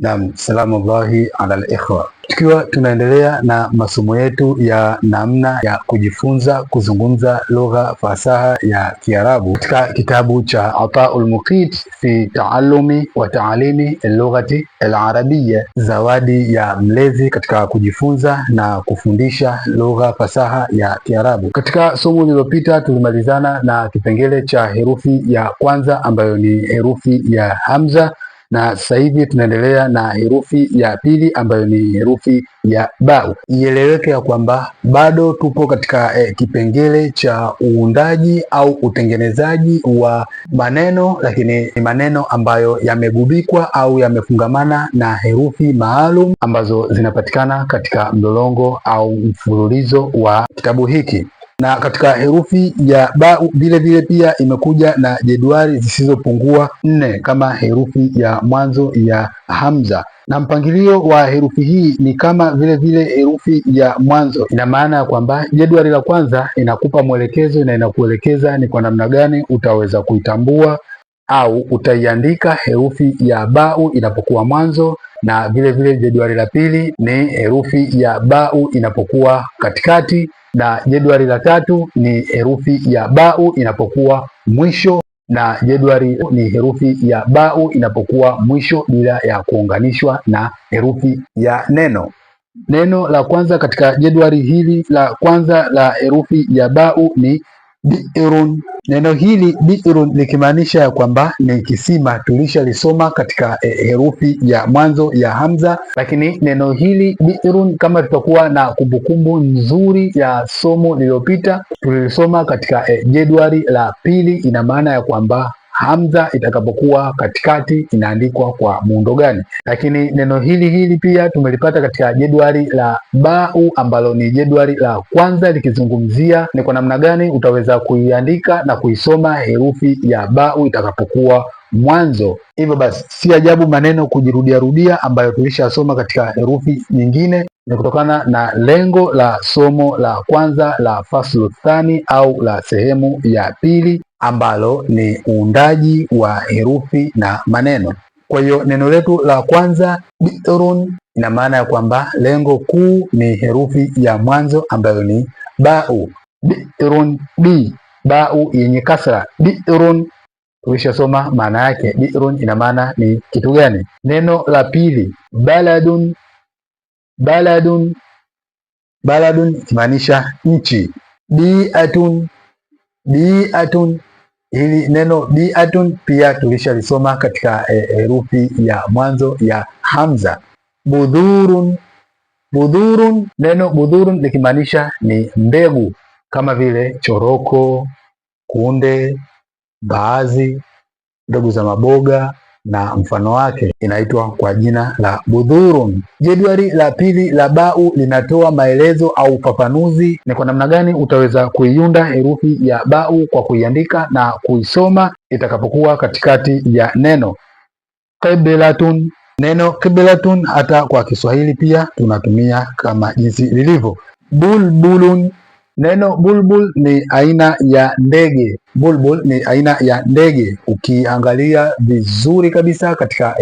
Naam, salamullahi ala al-ikhwa. Tukiwa tunaendelea na masomo yetu ya namna ya kujifunza kuzungumza lugha fasaha ya Kiarabu katika kitabu cha Ataul Muqit fi Taallumi wa Taalimi al-Lughati al-Arabiyya, zawadi ya mlezi katika kujifunza na kufundisha lugha fasaha ya Kiarabu. Katika somo lililopita tulimalizana na kipengele cha herufi ya kwanza ambayo ni herufi ya hamza, na sasa hivi tunaendelea na herufi ya pili ambayo ni herufi ya bau. Ieleweke ya kwamba bado tupo katika kipengele cha uundaji au utengenezaji wa maneno, lakini ni maneno ambayo yamegubikwa au yamefungamana na herufi maalum ambazo zinapatikana katika mlolongo au mfululizo wa kitabu hiki. Na katika herufi ya bau vile vile pia imekuja na jedwali zisizopungua 4 kama herufi ya mwanzo ya hamza, na mpangilio wa herufi hii ni kama vile vile herufi ya mwanzo. Ina maana ya kwamba jedwali la kwanza inakupa mwelekezo na inakuelekeza ni kwa namna gani utaweza kuitambua au utaiandika herufi ya bau inapokuwa mwanzo, na vile vile jedwali la pili ni herufi ya bau inapokuwa katikati, na jedwali la tatu ni herufi ya bau inapokuwa mwisho, na jedwali ni herufi ya bau inapokuwa mwisho bila ya kuunganishwa na herufi ya neno. Neno la kwanza katika jedwali hili la kwanza la herufi ya bau ni bi'run. Neno hili bi'run likimaanisha ya kwamba ni kisima, tulishalisoma katika herufi ya mwanzo ya hamza, lakini neno hili bi'run, kama tutakuwa na kumbukumbu nzuri ya somo lililopita, tulilisoma katika jedwali la pili. Ina maana ya kwamba hamza itakapokuwa katikati inaandikwa kwa muundo gani, lakini neno hili pia tumelipata katika jedwali la bau ambalo ni jedwali la kwanza, likizungumzia ni kwa namna gani utaweza kuiandika na kuisoma herufi ya bau itakapokuwa mwanzo. Hivyo basi si ajabu maneno kujirudia ambayo tulishasoma katika herufi nyingine, ni kutokana na lengo la somo la kwanza la faslu thani au la sehemu ya pili ambalo ni uundaji wa herufi na maneno. Kwa hiyo neno letu la kwanza bi'run, ina maana ya kwamba lengo kuu ni herufi ya mwanzo ambayo ni bau. Bi'run, bi bau yenye kasra. Bi'run tulishasoma maana yake. Bi'run ina maana ni kitu gani? Neno la pili baladun. Baladun, baladun ikimaanisha nchi. Bi'atun, bi'atun, hili neno bi'atun pia tulishalisoma katika herufi ya mwanzo ya hamza. Budhurun, budhurun, neno budhurun likimaanisha ni mbegu kama vile choroko, kunde, mbaazi, mbegu za maboga na mfano wake, inaitwa kwa jina la budhurun. Jedwali la pili la bau linatoa maelezo au ufafanuzi ni kwa namna gani utaweza kuiunda herufi ya bau kwa kuiandika na kuisoma itakapokuwa katikati ya neno. Qiblatun, neno qiblatun hata kwa Kiswahili pia tunatumia kama jinsi lilivyo. Bulbulun, neno bulbul ni aina ya ndege. Bulbul ni aina ya ndege. Ukiangalia vizuri kabisa katika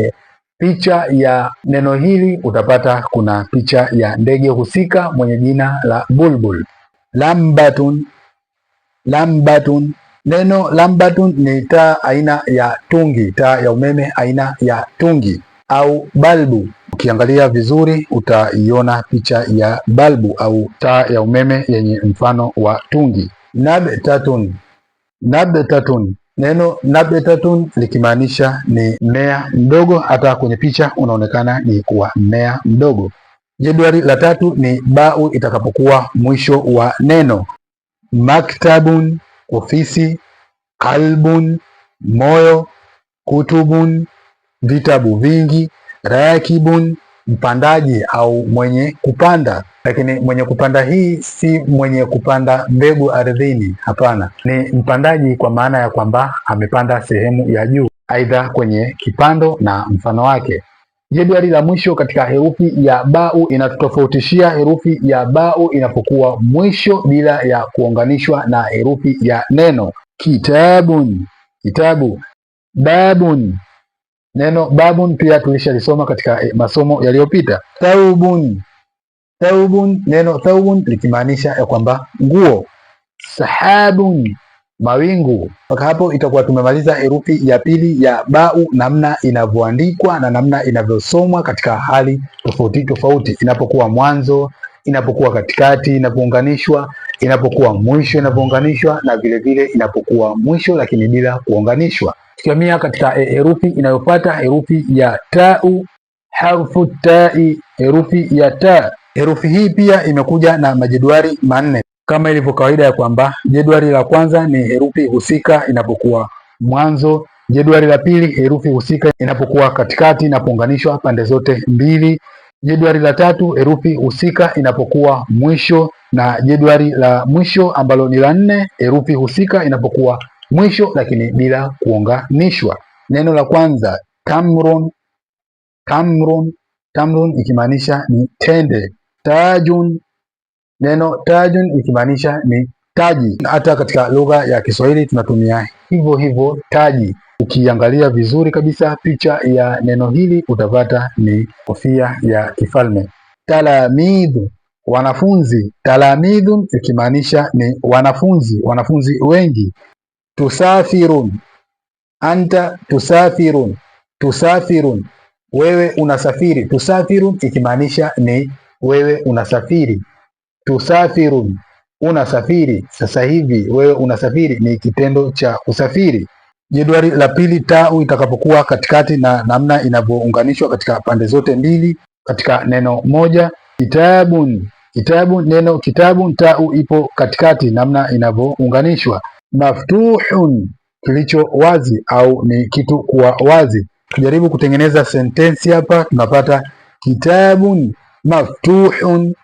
picha ya neno hili utapata kuna picha ya ndege husika mwenye jina la bulbul. Lambatun, lambatun, neno lambatun ni taa aina ya tungi, taa ya umeme aina ya tungi au balbu. Ukiangalia vizuri utaiona picha ya balbu au taa ya umeme yenye mfano wa tungi. Nabtatun, nabtatun, neno nabtatun likimaanisha ni mmea mdogo, hata kwenye picha unaonekana ni kuwa mmea mdogo. Jedwali la tatu ni bau itakapokuwa mwisho wa neno. Maktabun, ofisi. Qalbun, moyo. Kutubun, vitabu vingi. Rakibun, mpandaji au mwenye kupanda, lakini mwenye kupanda hii si mwenye kupanda mbegu ardhini, hapana, ni mpandaji kwa maana ya kwamba amepanda sehemu ya juu, aidha kwenye kipando na mfano wake. Jedwali la mwisho katika herufi ya bau inatutofautishia herufi ya bau inapokuwa mwisho bila ya kuunganishwa na herufi ya neno. Kitabun, kitabu. Babun, Neno babun pia tulishalisoma katika masomo yaliyopita. Thawbun, thawbun, neno thawbun likimaanisha ya kwamba nguo. Sahabun, mawingu. Mpaka hapo itakuwa tumemaliza herufi ya pili ya bau, namna inavyoandikwa na namna inavyosomwa katika hali tofauti tofauti, inapokuwa mwanzo, inapokuwa katikati, inapounganishwa, inapokuwa mwisho, inapounganishwa, na vile vile inapokuwa mwisho lakini bila kuunganishwa. Tukihamia katika herufi inayofuata, herufi ya tau, harfu tai, herufi ya ta. Herufi hii pia imekuja na majedwali manne kama ilivyo kawaida ya kwamba jedwali la kwanza ni herufi husika inapokuwa mwanzo, jedwali la pili herufi husika inapokuwa katikati inapounganishwa pande zote mbili, jedwali la tatu herufi husika inapokuwa mwisho, na jedwali la mwisho ambalo ni la nne herufi husika inapokuwa mwisho lakini bila kuunganishwa. Neno la kwanza tamrun, tamrun, tamrun ikimaanisha ni tende. Tajun, neno tajun ikimaanisha ni taji. Hata katika lugha ya Kiswahili tunatumia hivyo hivyo taji. Ukiangalia vizuri kabisa picha ya neno hili utapata ni kofia ya kifalme. Talamidhu, wanafunzi. Talamidhun ikimaanisha ni wanafunzi, wanafunzi wengi. Tusafirun, anta tusafirun, tusafirun, wewe unasafiri. Tusafirun ikimaanisha ni wewe unasafiri. Tusafirun, unasafiri sasa hivi, wewe unasafiri ni kitendo cha usafiri. Jedwali la pili tau itakapokuwa katikati na namna inavyounganishwa katika pande zote mbili katika neno moja. Kitabun, kitabun, neno kitabun tau ipo katikati namna inavyounganishwa. Maftuhun, kilicho wazi au ni kitu kuwa wazi. Tujaribu kutengeneza sentensi hapa, tunapata kitabun maftuhun.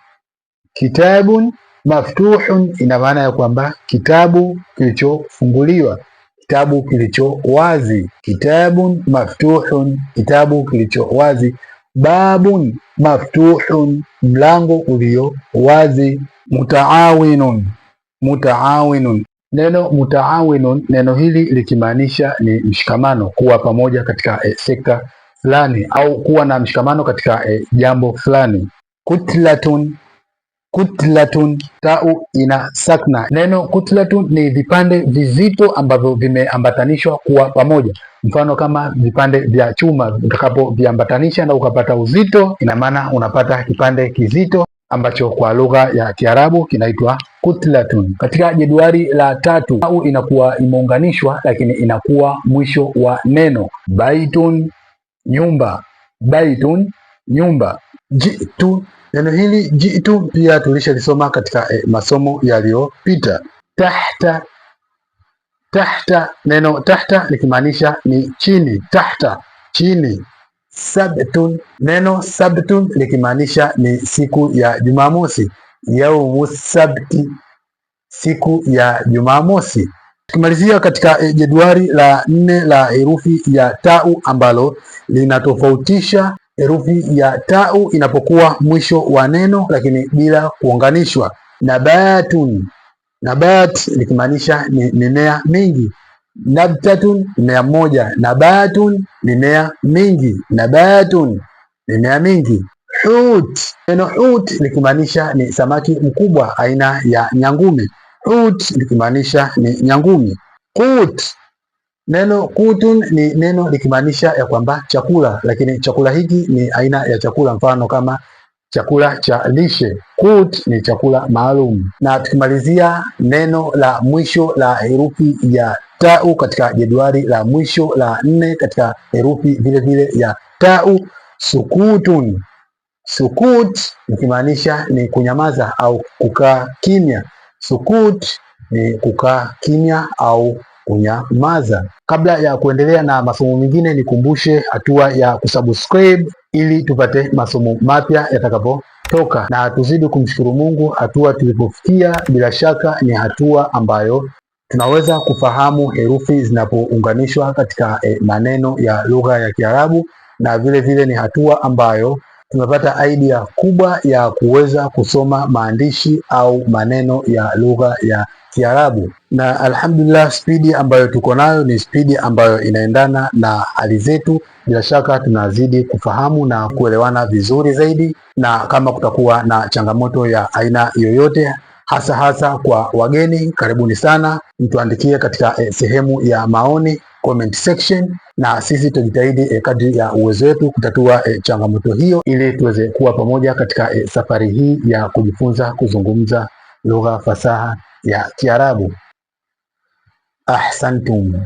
Kitabun maftuhun ina maana ya kwamba kitabu kilichofunguliwa, kitabu kilicho wazi. Kitabun maftuhun, kitabu kilicho wazi. Babun maftuhun, mlango ulio wazi. Mutaawinun, mutaawinun, neno mutaawinun, neno hili likimaanisha ni mshikamano, kuwa pamoja katika sekta fulani au kuwa na mshikamano katika jambo fulani. Kutlatun, kutlatun, tau ina sakna. Neno kutlatun ni vipande vizito ambavyo vimeambatanishwa kuwa pamoja. Mfano kama vipande vya chuma utakapoviambatanisha na ukapata uzito, ina maana unapata kipande kizito ambacho kwa lugha ya Kiarabu kinaitwa kutlatun. Katika jedwali la tatu tau inakuwa imeunganishwa lakini inakuwa mwisho wa neno. Baitun, nyumba. Baitun, nyumba. Jitu, neno hili jitu pia tulishalisoma katika masomo yaliyopita. Tahta, tahta, neno tahta likimaanisha ni chini. Tahta, chini. Sabtun, neno sabtun likimaanisha ni siku ya Jumamosi. Yaumus sabti, siku ya Jumamosi. Tukimalizia katika jedwali la nne la herufi ya tau ambalo linatofautisha herufi ya tau inapokuwa mwisho wa neno lakini bila kuunganishwa. Nabatun, nabat likimaanisha ni mimea mingi. Nabtatun, mimea moja. Nabatun, mimea mingi. Nabatun, mimea mingi. Hut, neno hut likimaanisha ni samaki mkubwa aina ya nyangumi. Hut likimaanisha ni nyangumi. Qut, neno qutun ni neno likimaanisha ya kwamba chakula, lakini chakula hiki ni aina ya chakula, mfano kama chakula cha lishe. Qut ni chakula maalum. Na tukimalizia neno la mwisho la herufi ya tau katika jedwali la mwisho la nne katika herufi vile vile ya tau, sukutun. Sukut ikimaanisha ni kunyamaza au kukaa kimya. Sukut ni kukaa kimya au kunyamaza. Kabla ya kuendelea na masomo mengine, nikumbushe hatua ya kusubscribe ili tupate masomo mapya yatakapotoka, na tuzidi kumshukuru Mungu. Hatua tulipofikia bila shaka ni hatua ambayo tunaweza kufahamu herufi zinapounganishwa katika maneno ya lugha ya Kiarabu, na vile vile ni hatua ambayo tumepata idea kubwa ya kuweza kusoma maandishi au maneno ya lugha ya Kiarabu, na alhamdulillah spidi ambayo tuko nayo ni spidi ambayo inaendana na hali zetu. Bila shaka tunazidi kufahamu na kuelewana vizuri zaidi, na kama kutakuwa na changamoto ya aina yoyote, hasa kwa wageni, karibuni sana mtuandikie katika sehemu ya maoni, comment section, na sisi tutajitahidi kadri ya uwezo wetu kutatua changamoto hiyo, ili tuweze kuwa pamoja katika safari hii ya kujifunza kuzungumza lugha fasaha ya Kiarabu. Ahsantum.